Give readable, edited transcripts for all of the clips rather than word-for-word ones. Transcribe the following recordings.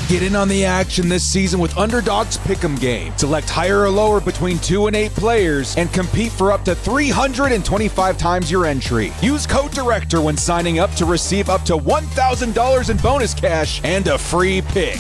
Get in on the action this season with Underdog's Pick'em game. Select higher or lower between 2 and 8 players and compete for up to 325 times your entry. Use code DIRECTOR when signing up to receive up to $1,000 in bonus cash and a free pick.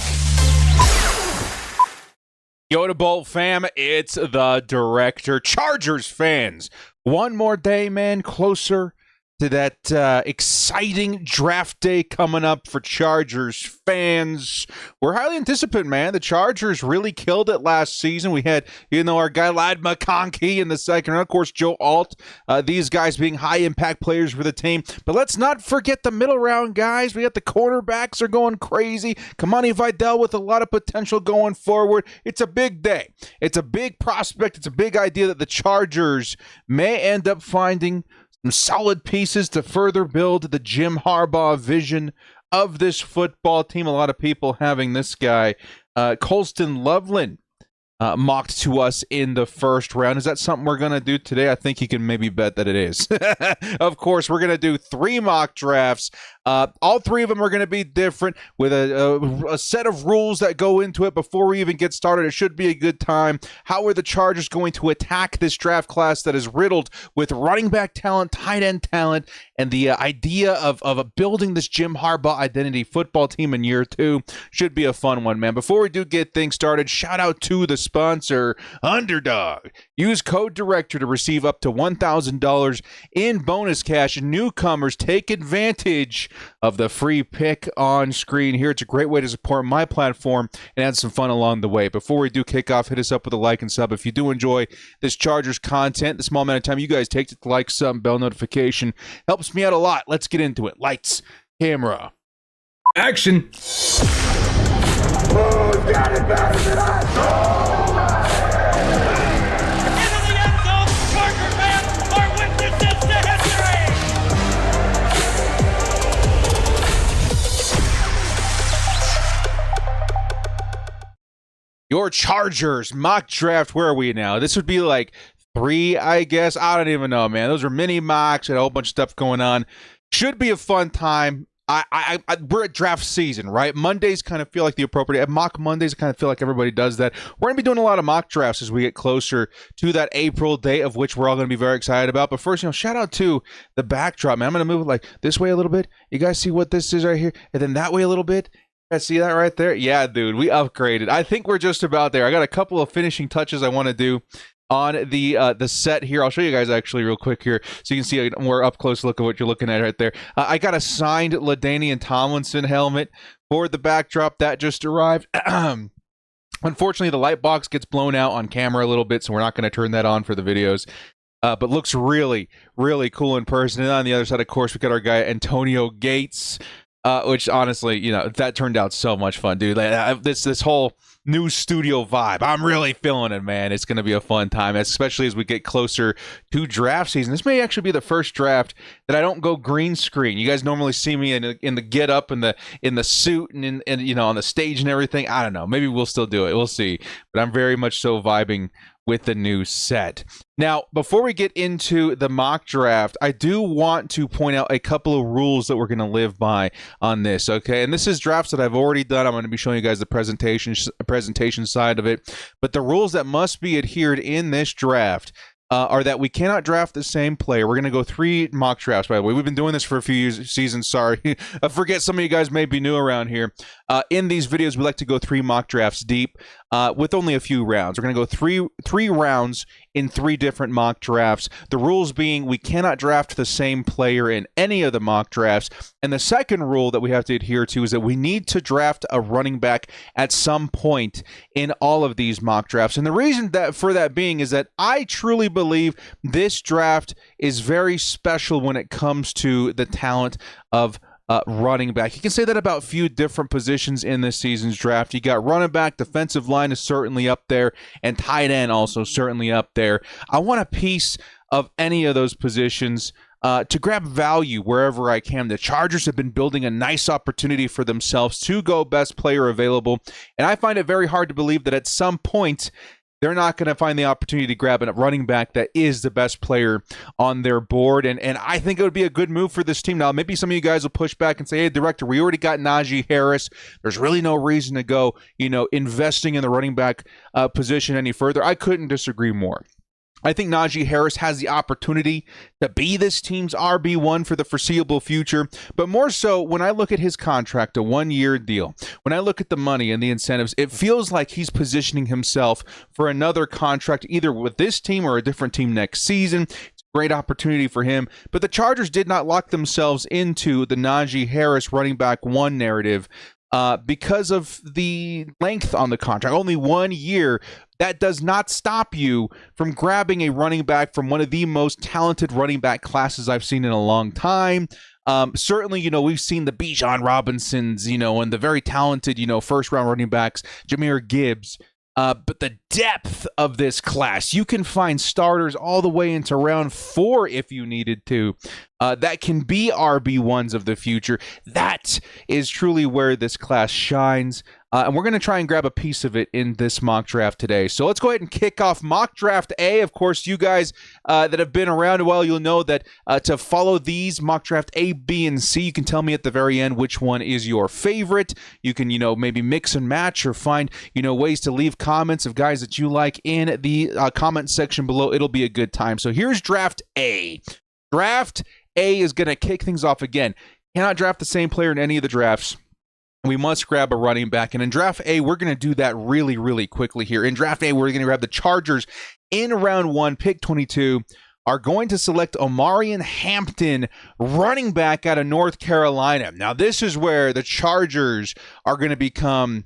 Yoda Bolt fam, it's the Director. Chargers fans, one more day, man, closer to that exciting draft day coming up for Chargers fans. We're highly anticipating, man. The Chargers really killed it last season. We had, our guy Ladd McConkey in the second round. Of course, Joe Alt. These guys being high-impact players for the team. But let's not forget the middle round guys. We got the cornerbacks are going crazy. Kamani Vidal with a lot of potential going forward. It's a big day. It's a big prospect. It's a big idea that the Chargers may end up finding some solid pieces to further build the Jim Harbaugh vision of this football team. A lot of people having this guy, Colston Loveland, mocked to us in the first round. Is that something we're going to do today? I think you can maybe bet that it is. Of course, we're going to do 3 mock drafts. All 3 of them are going to be different with a set of rules that go into it before we even get started. It should be a good time. How are the Chargers going to attack this draft class that is riddled with running back talent, tight end talent, and the idea of building this Jim Harbaugh identity football team in year 2? Should be a fun one, man. Before we do get things started, shout out to the sponsor, Underdog. Use code DIRECTOR to receive up to $1,000 in bonus cash. Newcomers, take advantage of the free pick on screen here. It's a great way to support my platform and add some fun along the way. Before we do kick off, hit us up with a like and sub. If you do enjoy this Chargers content, the small amount of time you guys take to like, sub, bell notification helps me out a lot. Let's get into it. Lights, camera, action. Who's got it better than us? Into the end zone, Charger fans are witnesses to history! Your Chargers mock draft. Where are we now? This would be like 3, I guess. I don't even know, man. Those are mini mocks and a whole bunch of stuff going on. Should be a fun time. We're at draft season, right? Mondays kind of feel like the appropriate mock Mondays. I kind of feel like everybody does that. We're going to be doing a lot of mock drafts as we get closer to that April date, of which we're all going to be very excited about. But first, shout out to the backdrop, man. I'm going to move it like this way a little bit. You guys see what this is right here? And then that way a little bit. You guys see that right there? Yeah, dude, we upgraded. I think we're just about there. I got a couple of finishing touches I want to do on the set here. I'll show you guys actually real quick here so you can see a more up close look of what you're looking at right there. I got a signed LaDainian Tomlinson helmet for the backdrop that just arrived. Unfortunately, the light box gets blown out on camera a little bit, so we're not going to turn that on for the videos. But looks really, really cool in person. And on the other side, of course, we got our guy Antonio Gates, which honestly, that turned out so much fun, dude. Like, this whole new studio vibe, I'm really feeling it, man. It's going to be a fun time, especially as we get closer to draft season. This may actually be the first draft that I don't go green screen. You guys normally see me in the get up and in the suit and on the stage and everything. I don't know. Maybe we'll still do it. We'll see. But I'm very much so vibing with the new set. Now, before we get into the mock draft, I do want to point out a couple of rules that we're going to live by on this, okay? And this is drafts that I've already done. I'm going to be showing you guys the presentation side of it. But the rules that must be adhered in this draft are that we cannot draft the same player. We're going to go 3 mock drafts, by the way. We've been doing this for a few seasons. Sorry. I forget some of you guys may be new around here. In these videos, we like to go 3 mock drafts deep with only a few rounds. We're going to go three rounds in 3 different mock drafts. The rules being we cannot draft the same player in any of the mock drafts. And the second rule that we have to adhere to is that we need to draft a running back at some point in all of these mock drafts. And the reason for that being is that I truly believe this draft is very special when it comes to the talent of running back. You can say that about a few different positions in this season's draft. You got running back, defensive line is certainly up there, and tight end also certainly up there. I want a piece of any of those positions to grab value wherever I can. The Chargers have been building a nice opportunity for themselves to go best player available, and I find it very hard to believe that at some point they're not going to find the opportunity to grab a running back that is the best player on their board. And I think it would be a good move for this team. Now, maybe some of you guys will push back and say, hey, director, we already got Najee Harris. There's really no reason to go, investing in the running back position any further. I couldn't disagree more. I think Najee Harris has the opportunity to be this team's RB1 for the foreseeable future, but more so when I look at his contract, a one-year deal, when I look at the money and the incentives, it feels like he's positioning himself for another contract either with this team or a different team next season. It's a great opportunity for him, but the Chargers did not lock themselves into the Najee Harris running back one narrative because of the length on the contract, only 1 year. That does not stop you from grabbing a running back from one of the most talented running back classes I've seen in a long time. Certainly, we've seen the Bijan Robinsons, and the very talented, first-round running backs, Jahmyr Gibbs. But the depth of this class, you can find starters all the way into round 4 if you needed to. That can be RB1s of the future. That is truly where this class shines. And we're going to try and grab a piece of it in this mock draft today. So let's go ahead and kick off mock draft A. Of course, you guys that have been around a while, you'll know that to follow these mock draft A, B, and C, you can tell me at the very end which one is your favorite. You can, maybe mix and match or find, ways to leave comments of guys that you like in the comment section below. It'll be a good time. So here's draft A. Draft A is going to kick things off again. Cannot draft the same player in any of the drafts. We must grab a running back. And in draft A, we're going to do that really, really quickly here. In draft A, we're going to grab the Chargers in round 1, pick 22, are going to select Omarion Hampton, running back out of North Carolina. Now, this is where the Chargers are going to become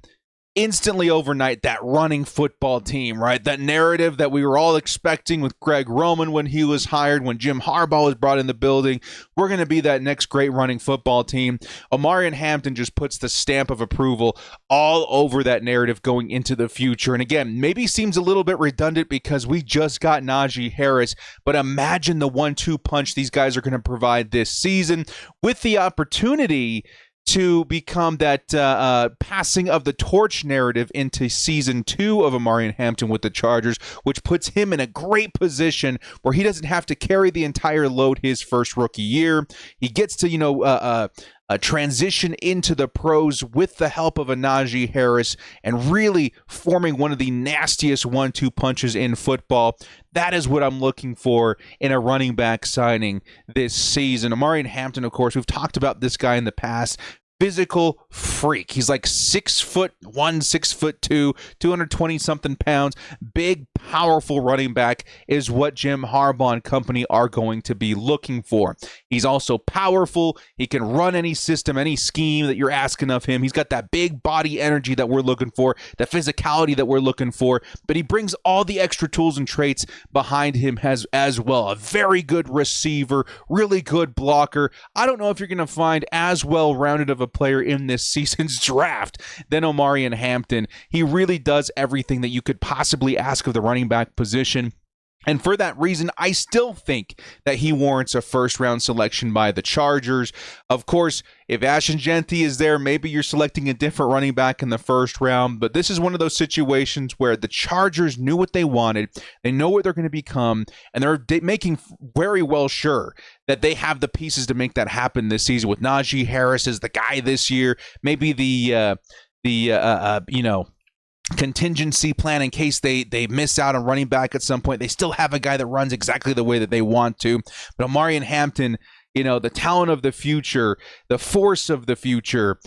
instantly overnight that running football team, right? That narrative that we were all expecting with Greg Roman when he was hired, when Jim Harbaugh was brought in the building. We're going to be that next great running football team. Omarion Hampton just puts the stamp of approval all over that narrative going into the future. And again, maybe seems a little bit redundant because we just got Najee Harris, but imagine the 1-2 punch these guys are going to provide this season with the opportunity to become that passing of the torch narrative into season 2 of Omarion Hampton with the Chargers, which puts him in a great position where he doesn't have to carry the entire load his first rookie year. He gets to, transition into the pros with the help of a Najee Harris and really forming one of the nastiest 1-2 punches in football. That is what I'm looking for in a running back signing this season. Omarion Hampton, of course, we've talked about this guy in the past. Physical freak. He's like 6'1", 6'2", 220-something pounds. Big, powerful running back is what Jim Harbaugh and company are going to be looking for. He's also powerful. He can run any system, any scheme that you're asking of him. He's got that big body energy that we're looking for, the physicality that we're looking for, but he brings all the extra tools and traits behind him as well. A very good receiver, really good blocker. I don't know if you're going to find as well-rounded of a player in this season's draft than Omarion Hampton. He really does everything that you could possibly ask of the running back position. And for that reason, I still think that he warrants a first-round selection by the Chargers. Of course, if Ashton Genty is there, maybe you're selecting a different running back in the first round. But this is one of those situations where the Chargers knew what they wanted. They know what they're going to become. And they're making very well sure that they have the pieces to make that happen this season. With Najee Harris as the guy this year, maybe the contingency plan in case they miss out on running back at some point. They still have a guy that runs exactly the way that they want to. But Omarion Hampton, the talent of the future, the force of the future,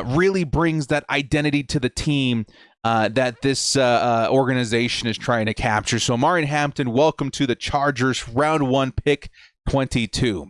really brings that identity to the team that this organization is trying to capture. So Omarion Hampton, welcome to the Chargers, round 1, pick 22.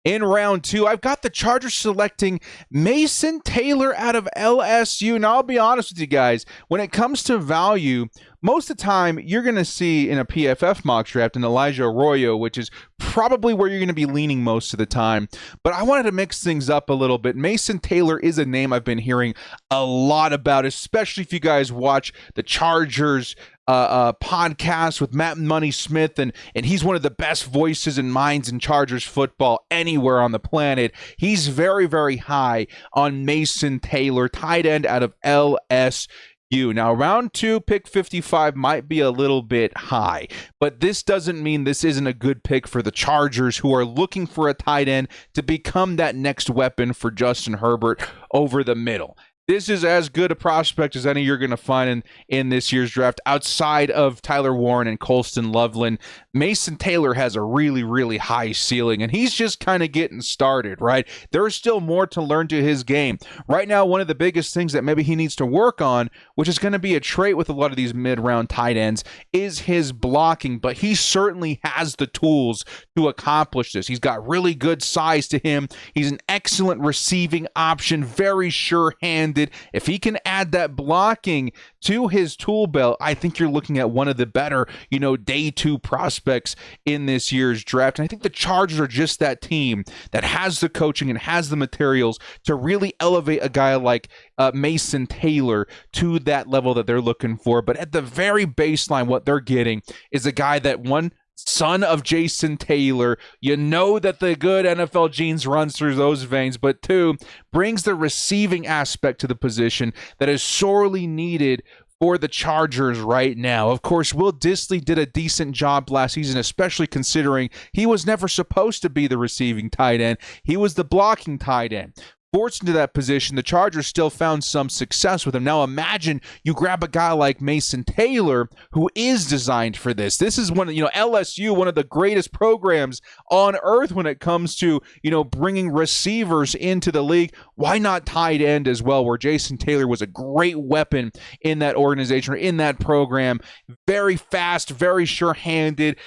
In round 2, I've got the Chargers selecting Mason Taylor out of LSU. Now, I'll be honest with you guys, when it comes to value, most of the time you're going to see in a PFF mock draft an Elijah Arroyo, which is probably where you're going to be leaning most of the time. But I wanted to mix things up a little bit. Mason Taylor is a name I've been hearing a lot about, especially if you guys watch the Chargers podcast with Matt Money Smith, and he's one of the best voices and minds in Chargers football anywhere on the planet. He's very, very high on Mason Taylor, tight end out of LSU. you. Now, round 2, pick 55 might be a little bit high, but this doesn't mean this isn't a good pick for the Chargers, who are looking for a tight end to become that next weapon for Justin Herbert over the middle. This is as good a prospect as any you're going to find in this year's draft outside of Tyler Warren and Colston Loveland. Mason Taylor has a really, really high ceiling, and he's just kind of getting started, right? There's still more to learn to his game. Right now, one of the biggest things that maybe he needs to work on, which is going to be a trait with a lot of these mid-round tight ends, is his blocking, but he certainly has the tools to accomplish this. He's got really good size to him. He's an excellent receiving option, very sure-handed. If he can add that blocking to his tool belt, I think you're looking at one of the better, day 2 prospects in this year's draft. And I think the Chargers are just that team that has the coaching and has the materials to really elevate a guy like Mason Taylor to that level that they're looking for. But at the very baseline, what they're getting is a guy that, one, son of Jason Taylor, that the good NFL genes runs through those veins, but 2, brings the receiving aspect to the position that is sorely needed for the Chargers right now. Of course, Will Dissly did a decent job last season, especially considering he was never supposed to be the receiving tight end. He was the blocking tight end. Forced into that position, the Chargers still found some success with him. Now imagine you grab a guy like Mason Taylor, who is designed for this. This is one of, LSU, one of the greatest programs on earth when it comes to, bringing receivers into the league. Why not tight end as well, where Jason Taylor was a great weapon in that organization or in that program. Very fast, very sure-handed.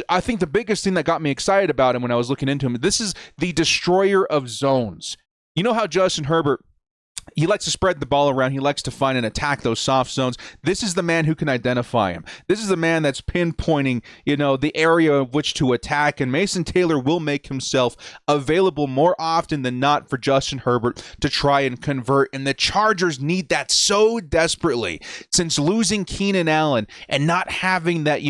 I think the biggest thing that got me excited about him when I was looking into him, this is the destroyer of zones. You know how Justin Herbert, he likes to spread the ball around. He likes to find and attack those soft zones. This is the man who can identify him. This is the man that's pinpointing, the area of which to attack. And Mason Taylor will make himself available more often than not for Justin Herbert to try and convert. And the Chargers need that so desperately, since losing Keenan Allen and not having that,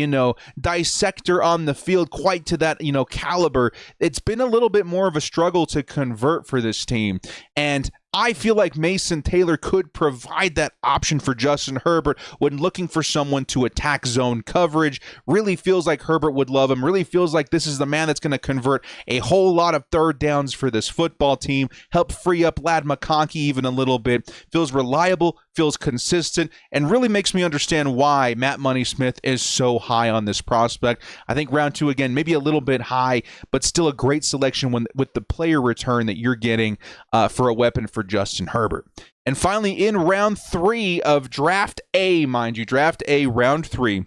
dissector on the field quite to that, caliber. It's been a little bit more of a struggle to convert for this team. And I feel like Mason Taylor could provide that option for Justin Herbert when looking for someone to attack zone coverage. Really feels like Herbert would love him. Really feels like this is the man that's going to convert a whole lot of third downs for this football team. Help free up Lad McConkey even a little bit. Feels reliable, feels consistent, and really makes me understand why Matt Money Smith is so high on this prospect. I think round 2, again, maybe a little bit high, but still a great selection with the player return that you're getting for a weapon for Justin Herbert. And finally, in round 3 of Draft A, mind you, Draft A, round 3,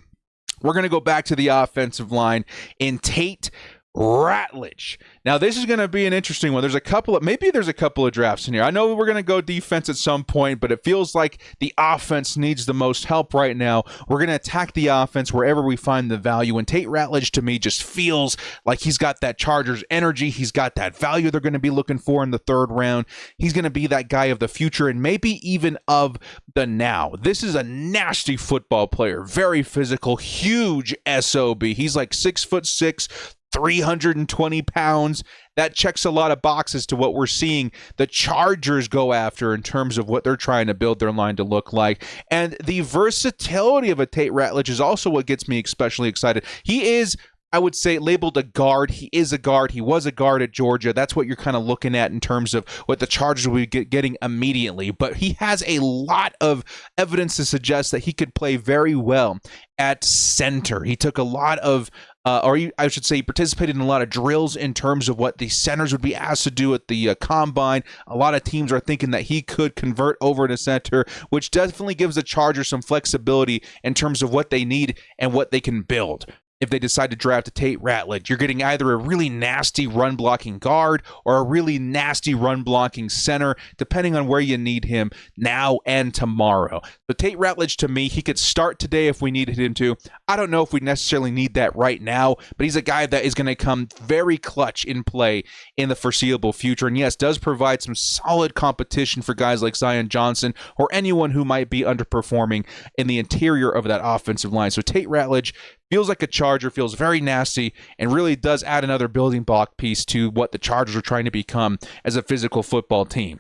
we're going to go back to the offensive line in Tate Ratledge. Now, this is going to be an interesting one. There's a couple of drafts in here. I know we're going to go defense at some point, but it feels like the offense needs the most help right now. We're going to attack the offense wherever we find the value. And Tate Ratledge, to me, just feels like he's got that Chargers energy. He's got that value they're going to be looking for in the 3rd round. He's going to be that guy of the future and maybe even of the now. This is a nasty football player. Very physical, huge SOB. He's like 6'6", 320 pounds. That checks a lot of boxes to what we're seeing the Chargers go after in terms of what they're trying to build their line to look like. And the versatility of a Tate Ratledge is also what gets me especially excited. He is, I would say, labeled a guard. He is a guard. He was a guard at Georgia. That's what you're kind of looking at in terms of what the Chargers will be getting immediately. But he has a lot of evidence to suggest that he could play very well at center. He took a lot of he participated in a lot of drills in terms of what the centers would be asked to do at the combine. A lot of teams are thinking that he could convert over to center, which definitely gives the Chargers some flexibility in terms of what they need and what they can build. If they decide to draft a Tate Ratledge, you're getting either a really nasty run-blocking guard or a really nasty run-blocking center, depending on where you need him now and tomorrow. But Tate Ratledge, to me, he could start today if we needed him to. I don't know if we necessarily need that right now, but he's a guy that is going to come very clutch in play in the foreseeable future. And yes, does provide some solid competition for guys like Zion Johnson or anyone who might be underperforming in the interior of that offensive line. So Tate Ratledge feels like a Charger, feels very nasty, and really does add another building block piece to what the Chargers are trying to become as a physical football team.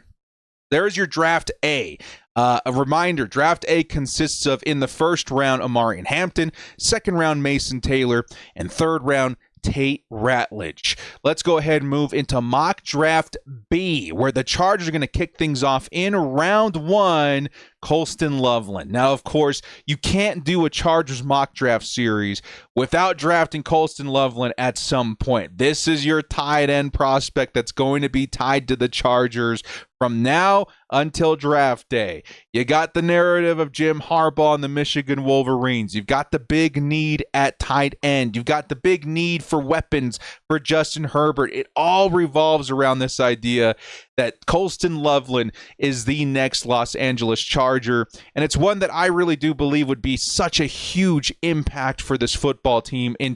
There's your draft A. A reminder, draft A consists of, in the first round, Amari and Hampton, second round, Mason Taylor, and third round, Tate Ratledge. Let's go ahead and move into mock draft B, where the Chargers are going to kick things off in round 1, Colston Loveland. Now, of course, you can't do a Chargers mock draft series without drafting Colston Loveland at some point. This is your tight end prospect that's going to be tied to the Chargers from now until draft day. You got the narrative of Jim Harbaugh and the Michigan Wolverines. You've got the big need at tight end. You've got the big need for weapons for Justin Herbert. It all revolves around this idea that Colston Loveland is the next Los Angeles Charger, and it's one that I really do believe would be such a huge impact for this football team in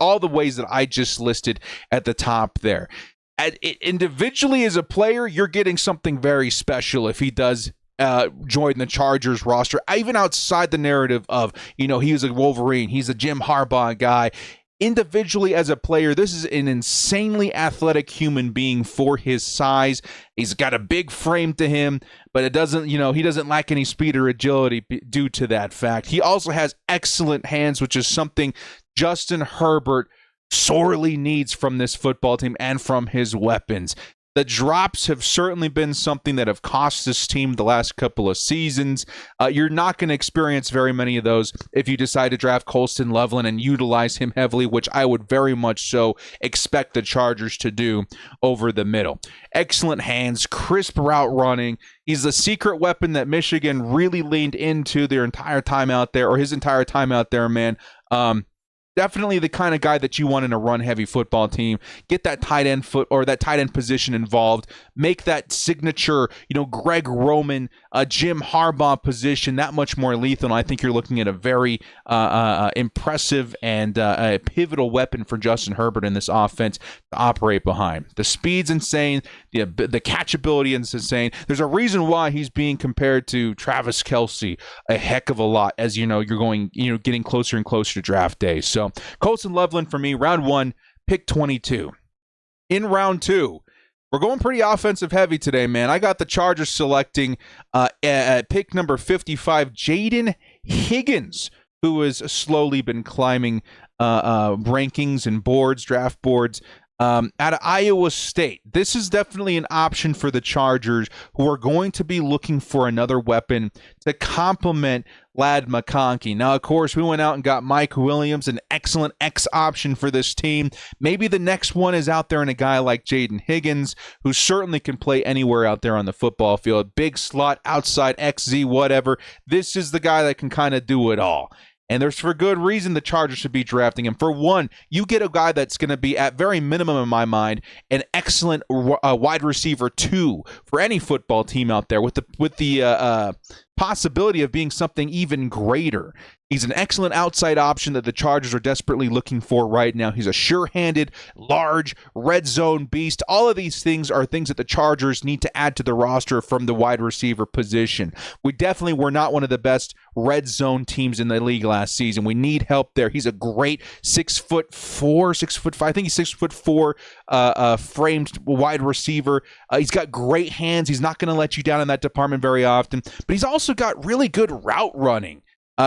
all the ways that I just listed at the top there. Individually as a player, you're getting something very special if he does join the Chargers roster, even outside the narrative of, he was a Wolverine, he's a Jim Harbaugh guy. Individually as a player, this is an insanely athletic human being for his size. He's got a big frame to him, but it doesn't, he doesn't lack any speed or agility due to that fact. He also has excellent hands, which is something Justin Herbert sorely needs from this football team and from his weapons. The drops have certainly been something that have cost this team the last couple of seasons. You're not going to experience very many of those if you decide to draft Colston Loveland and utilize him heavily, which I would very much so expect the Chargers to do over the middle. Excellent hands, crisp route running. He's the secret weapon that Michigan really leaned into their entire time out there, or his entire time out there, man. Definitely the kind of guy that you want in a run-heavy football team. Get that tight end that tight end position involved. Make that signature, Greg Roman, Jim Harbaugh position that much more lethal. I think you're looking at a very impressive and a pivotal weapon for Justin Herbert in this offense to operate behind. The speed's insane. The catchability is insane. There's a reason why he's being compared to Travis Kelce a heck of a lot as you're going, getting closer and closer to draft day. So Colston Loveland for me, round 1, pick 22. In round 2, we're going pretty offensive heavy today, man. I got the Chargers selecting at pick number 55, Jaden Higgins, who has slowly been climbing rankings and draft boards. Out of Iowa State. This is definitely an option for the Chargers, who are going to be looking for another weapon to complement Ladd McConkey. Now, of course, we went out and got Mike Williams, an excellent X option for this team. Maybe the next one is out there in a guy like Jaden Higgins, who certainly can play anywhere out there on the football field. Big slot, outside, XZ, whatever. This is the guy that can kind of do it all. And there's for good reason the Chargers should be drafting him. For one, you get a guy that's going to be, at very minimum in my mind, an excellent wide receiver 2 for any football team out there, with the possibility of being something even greater. He's an excellent outside option that the Chargers are desperately looking for right now. He's a sure-handed, large, red zone beast. All of these things are things that the Chargers need to add to the roster from the wide receiver position. We definitely were not one of the best red zone teams in the league last season. We need help there. He's a great 6'4", 6'5", I think he's 6'4", framed wide receiver. He's got great hands. He's not going to let you down in that department very often, but he's also got really good route running.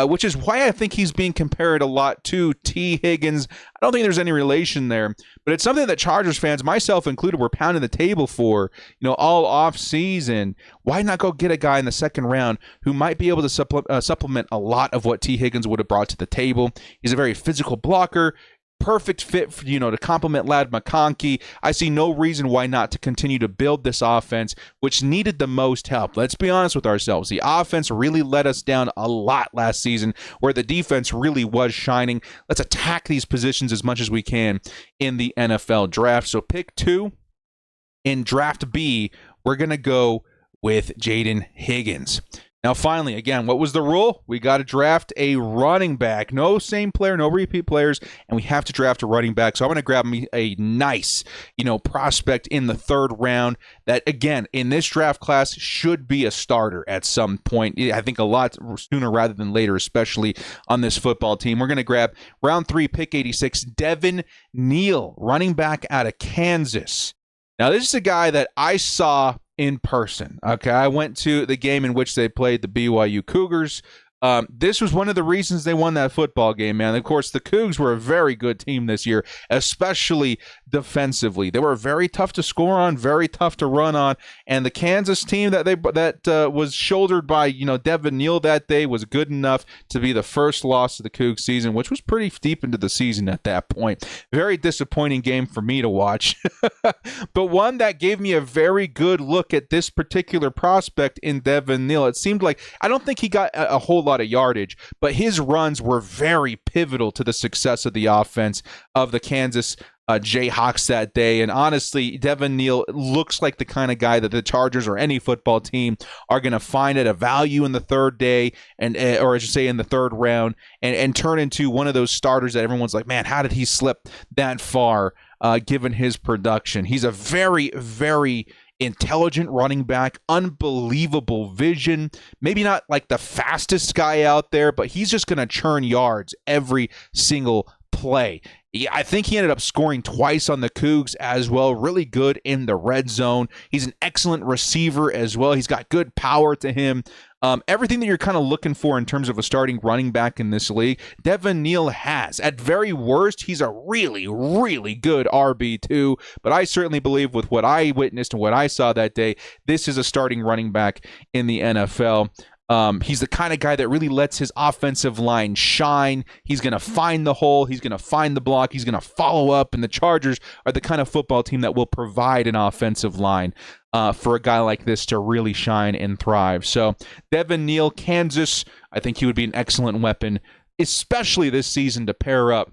Which is why I think he's being compared a lot to T. Higgins. I don't think there's any relation there, but it's something that Chargers fans, myself included, were pounding the table for, all off season. Why not go get a guy in the second round who might be able to supplement a lot of what T. Higgins would have brought to the table? He's a very physical blocker. Perfect fit for, to complement Ladd McConkey. I see no reason why not to continue to build this offense, which needed the most help. Let's be honest with ourselves. The offense really let us down a lot last season, where the defense really was shining. Let's attack these positions as much as we can in the NFL draft. So pick 2 in draft B, we're going to go with Jaden Higgins. Now, finally, again, what was the rule? We got to draft a running back. No same player, no repeat players, and we have to draft a running back. So I'm going to grab me a nice, prospect in the third round that, again, in this draft class should be a starter at some point. I think a lot sooner rather than later, especially on this football team. We're going to grab round 3, pick 86, Devin Neal, running back out of Kansas. Now, this is a guy that I saw in person. Okay, I went to the game in which they played the BYU Cougars. This was one of the reasons they won that football game, man. Of course, the Cougs were a very good team this year, especially defensively. They were very tough to score on, very tough to run on, and the Kansas team that was shouldered by Devin Neal that day was good enough to be the first loss of the Cougs season, which was pretty deep into the season at that point. Very disappointing game for me to watch, but one that gave me a very good look at this particular prospect in Devin Neal. It seemed like I don't think he got a whole lot of yardage, but his runs were very pivotal to the success of the offense of the Kansas Jayhawks that day. And honestly, Devin Neal looks like the kind of guy that the Chargers or any football team are going to find at a value in the third day, or I should say in the third round, and turn into one of those starters that everyone's like, man, how did he slip that far given his production? He's a very, very intelligent running back, unbelievable vision, maybe not like the fastest guy out there, but he's just going to churn yards every single play. I think he ended up scoring twice on the Cougs as well. Really good in the red zone. He's an excellent receiver as well. He's got good power to him. Everything that you're kind of looking for in terms of a starting running back in this league, Devin Neal has. At very worst, he's a really, really good RB2, but I certainly believe with what I witnessed and what I saw that day, this is a starting running back in the NFL. He's the kind of guy that really lets his offensive line shine. He's going to find the hole. He's going to find the block. He's going to follow up. And the Chargers are the kind of football team that will provide an offensive line for a guy like this to really shine and thrive. So Devin Neal, Kansas, I think he would be an excellent weapon, especially this season to pair up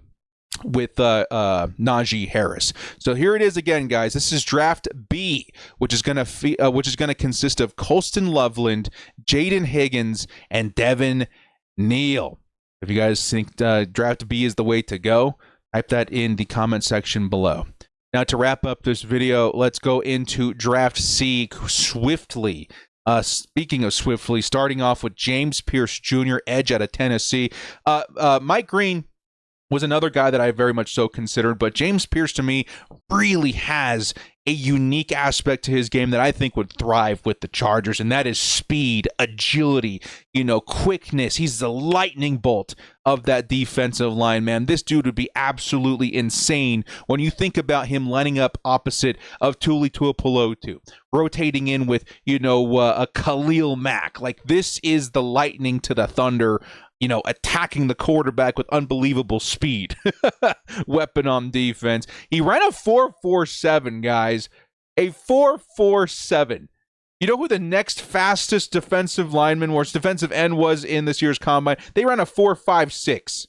with Najee Harris. So here it is again, guys. This is draft B, which is going to consist of Colston Loveland, Jaden Higgins, and Devin Neal. If you guys think draft B is the way to go, type that in the comment section below. Now, to wrap up this video, let's go into draft C swiftly. Speaking of swiftly, starting off with James Pierce Jr., edge out of Tennessee. Mike Green was another guy that I very much so considered, but James Pierce to me really has a unique aspect to his game that I think would thrive with the Chargers, and that is speed, agility, quickness. He's the lightning bolt of that defensive line, man. This dude would be absolutely insane when you think about him lining up opposite of Tuli Tuipulotu, rotating in with, a Khalil Mack. Like, this is the lightning to the thunder, attacking the quarterback with unbelievable speed. Weapon on defense. He ran a 4.47, guys. A 4.47. You know who the next fastest defensive end was in this year's combine? They ran a 4.56.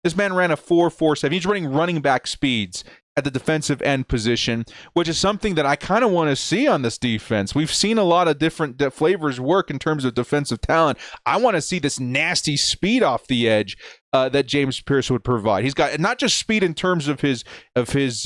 This man ran a 4.47. He's running running back speeds at the defensive end position, which is something that I kind of want to see on this defense. We've seen a lot of different flavors work in terms of defensive talent. I want to see this nasty speed off the edge that James Pierce would provide. He's got not just speed in terms of his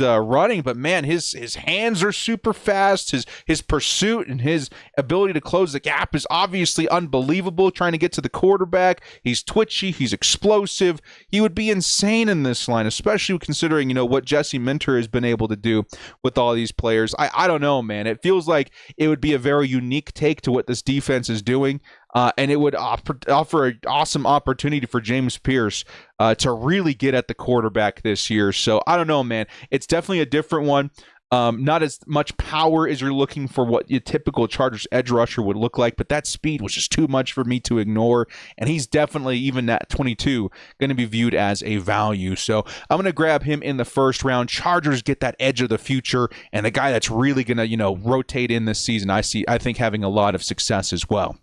running, but man, his hands are super fast. His pursuit and his ability to close the gap is obviously unbelievable. Trying to get to the quarterback, he's twitchy, he's explosive. He would be insane in this line, especially considering what Jesse Minter has been able to do with all these players. I don't know, man. It feels like it would be a very unique take to what this defense is doing. And it would offer an awesome opportunity for James Pierce to really get at the quarterback this year. So I don't know, man. It's definitely a different one. Not as much power as you're looking for what your typical Chargers edge rusher would look like, but that speed was just too much for me to ignore. And he's definitely, even at 22, going to be viewed as a value. So I'm going to grab him in the first round. Chargers get that edge of the future and the guy that's really going to, rotate in this season. I think having a lot of success as well.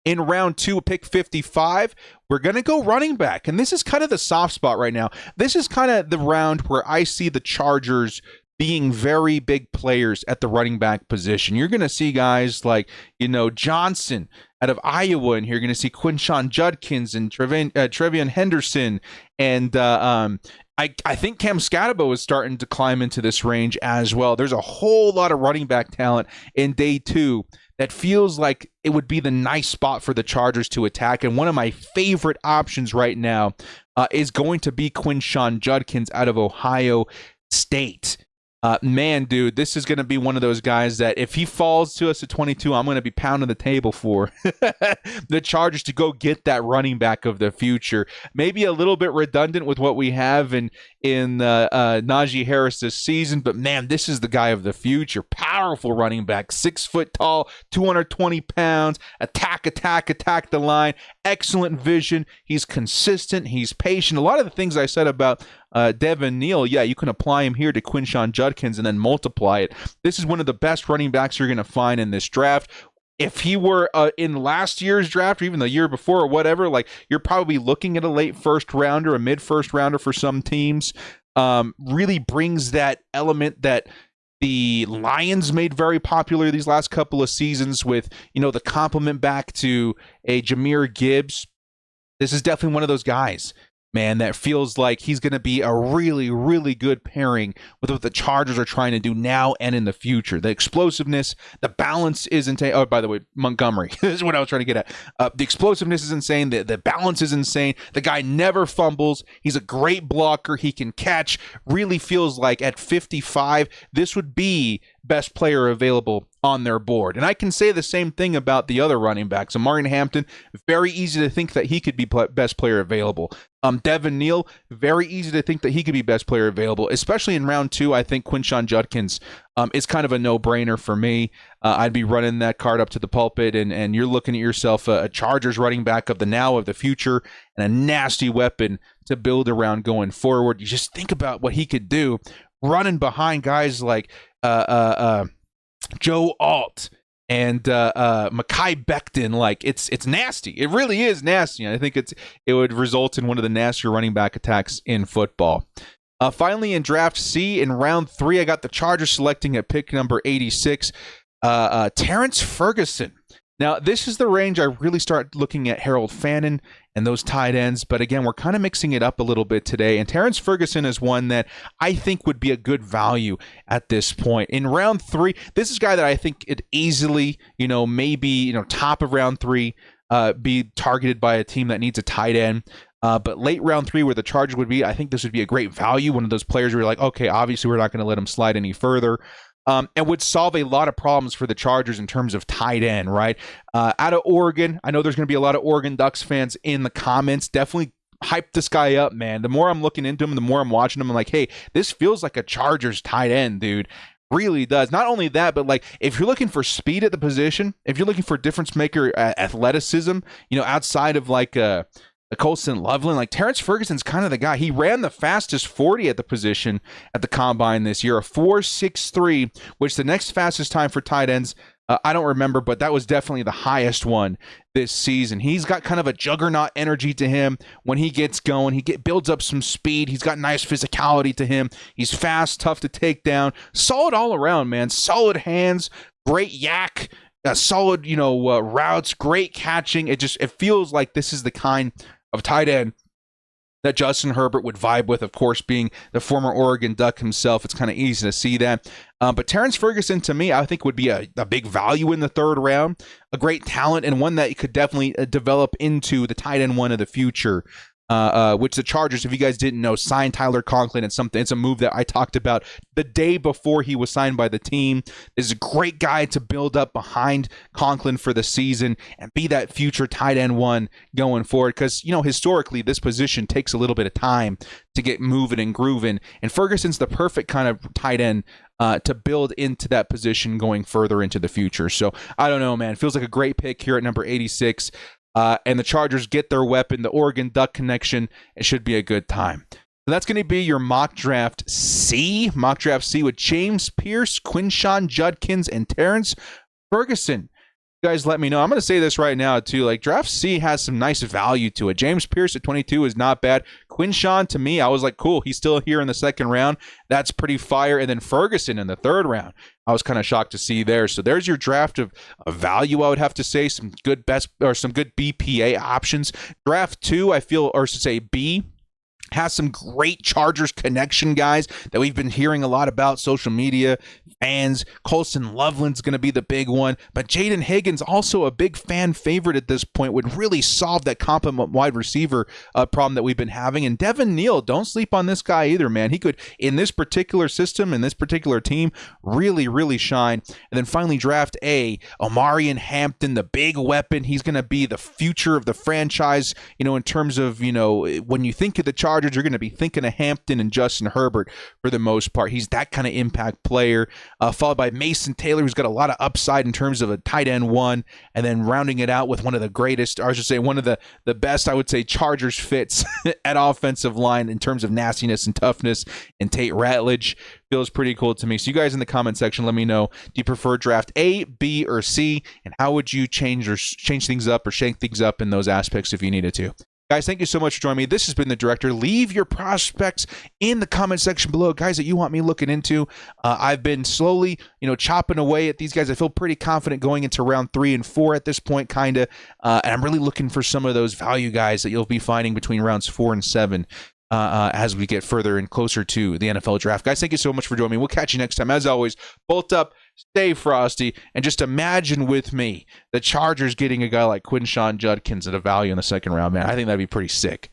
In round 2, pick 55, we're going to go running back. And this is kind of the soft spot right now. This is kind of the round where I see the Chargers being very big players at the running back position. You're going to see guys like, Johnson out of Iowa, and you're going to see Quinshon Judkins and Trevion Henderson. And I think Cam Scatabo is starting to climb into this range as well. There's a whole lot of running back talent in day 2 that feels like it would be the nice spot for the Chargers to attack. And one of my favorite options right now is going to be Quinshon Judkins out of Ohio State. Man, dude, this is going to be one of those guys that if he falls to us at 22, I'm going to be pounding the table for the Chargers to go get that running back of the future. Maybe a little bit redundant with what we have in Najee Harris this season, but man, this is the guy of the future. Powerful running back, 6 foot tall, 220 pounds, attack the line, excellent vision. He's consistent. He's patient. A lot of the things I said about Devin Neal, yeah, you can apply him here to Quinshon Judkins and then multiply it. This is one of the best running backs you're going to find in this draft. If he were in last year's draft or even the year before or whatever, like you're probably looking at a late first rounder, a mid first rounder for some teams. Really brings that element that the Lions made very popular these last couple of seasons with, the compliment back to a Jahmyr Gibbs. This is definitely one of those guys, man, that feels like he's going to be a really, really good pairing with what the Chargers are trying to do now and in the future. The explosiveness, the balance is insane. Oh, by the way, Montgomery. This is what I was trying to get at. The explosiveness is insane. The balance is insane. The guy never fumbles. He's a great blocker. He can catch. Really feels like at 55, this would be best player available on their board. And I can say the same thing about the other running backs. Amari Hampton, very easy to think that he could be best player available. Devin Neal, very easy to think that he could be best player available, especially in round 2. I think Quinshon Judkins is kind of a no-brainer for me. I'd be running that card up to the pulpit, and you're looking at yourself a Chargers running back of the now, of the future, and a nasty weapon to build around going forward. You just think about what he could do running behind guys like Joe Alt and Mekhi Becton. Like it's nasty. It really is nasty. And I think it would result in one of the nastier running back attacks in football. Finally, in draft C, in round 3, I got the Chargers selecting at pick number 86, Terrence Ferguson. Now, this is the range I really start looking at Harold Fannin and those tight ends, but again, we're kind of mixing it up a little bit today, and Terrence Ferguson is one that I think would be a good value at this point. In round 3, this is a guy that I think it easily, maybe, top of round 3, be targeted by a team that needs a tight end. But late round 3, where the Chargers would be, I think this would be a great value. One of those players where you're like, okay, obviously we're not going to let him slide any further. And would solve a lot of problems for the Chargers in terms of tight end, right? Out of Oregon, I know there's going to be a lot of Oregon Ducks fans in the comments. Definitely hype this guy up, man. The more I'm looking into him, the more I'm watching him, I'm like, hey, this feels like a Chargers tight end, dude. Really does. Not only that, but like if you're looking for speed at the position, if you're looking for difference maker athleticism, outside of like Colston Loveland, like Terrence Ferguson's kind of the guy. He ran the fastest 40 at the position at the combine this year, a 4.63, which the next fastest time for tight ends, I don't remember, but that was definitely the highest one this season. He's got kind of a juggernaut energy to him when he gets going. He builds up some speed. He's got nice physicality to him. He's fast, tough to take down. Solid all around, man. Solid hands, great yak, solid, routes, great catching. It feels like this is the kind of tight end that Justin Herbert would vibe with, of course, being the former Oregon Duck himself. It's kind of easy to see that. But Terrence Ferguson, to me, I think would be a big value in the 3rd round, a great talent, and one that could definitely develop into the tight end one of the future. Which the Chargers, if you guys didn't know, signed Tyler Conklin. It's a move that I talked about the day before he was signed by the team. This is a great guy to build up behind Conklin for the season and be that future tight end one going forward. Because, historically, this position takes a little bit of time to get moving and grooving. And Ferguson's the perfect kind of tight end to build into that position going further into the future. So, I don't know, man. Feels like a great pick here at number 86. And the Chargers get their weapon, the Oregon Duck connection. It should be a good time. So that's going to be your mock draft C. Mock draft C with James Pierce, Quinshon Judkins, and Terrence Ferguson. You guys let me know. I'm going to say this right now, too. Like, draft C has some nice value to it. James Pierce at 22 is not bad. Quinshon, to me, I was like, cool. He's still here in the 2nd round. That's pretty fire. And then Ferguson in the 3rd round. I was kind of shocked to see there. So there's your draft of value, I would have to say. Some good BPA options. Draft 2, I feel, or should say B, has some great Chargers connection guys that we've been hearing a lot about social media. Fans, Colston Loveland's going to be the big one, but Jaden Higgins, also a big fan favorite at this point, would really solve that complement wide receiver problem that we've been having. And Devin Neal, don't sleep on this guy either, man. He could, in this particular system, in this particular team, really, really shine. And then finally, draft A, Omarion Hampton, the big weapon. He's going to be the future of the franchise, in terms of, when you think of the Chargers, you're going to be thinking of Hampton and Justin Herbert for the most part. He's that kind of impact player. Followed by Mason Taylor, who's got a lot of upside in terms of a tight end one, and then rounding it out with one of the greatest, or I should say one of the best, I would say, Chargers fits at offensive line in terms of nastiness and toughness, and Tate Ratledge. Feels pretty cool to me. So you guys in the comment section, let me know, do you prefer draft A, B, or C, and how would you change things up or shake things up in those aspects if you needed to? Guys, thank you so much for joining me. This has been The Director. Leave your prospects in the comment section below, guys, that you want me looking into. I've been slowly, chopping away at these guys. I feel pretty confident going into round 3 and 4 at this point, kind of. And I'm really looking for some of those value guys that you'll be finding between rounds 4 and 7 as we get further and closer to the NFL draft. Guys, thank you so much for joining me. We'll catch you next time. As always, bolt up, stay frosty, and just imagine with me the Chargers getting a guy like Quinshawn Judkins at a value in the second round, man. I think that'd be pretty sick.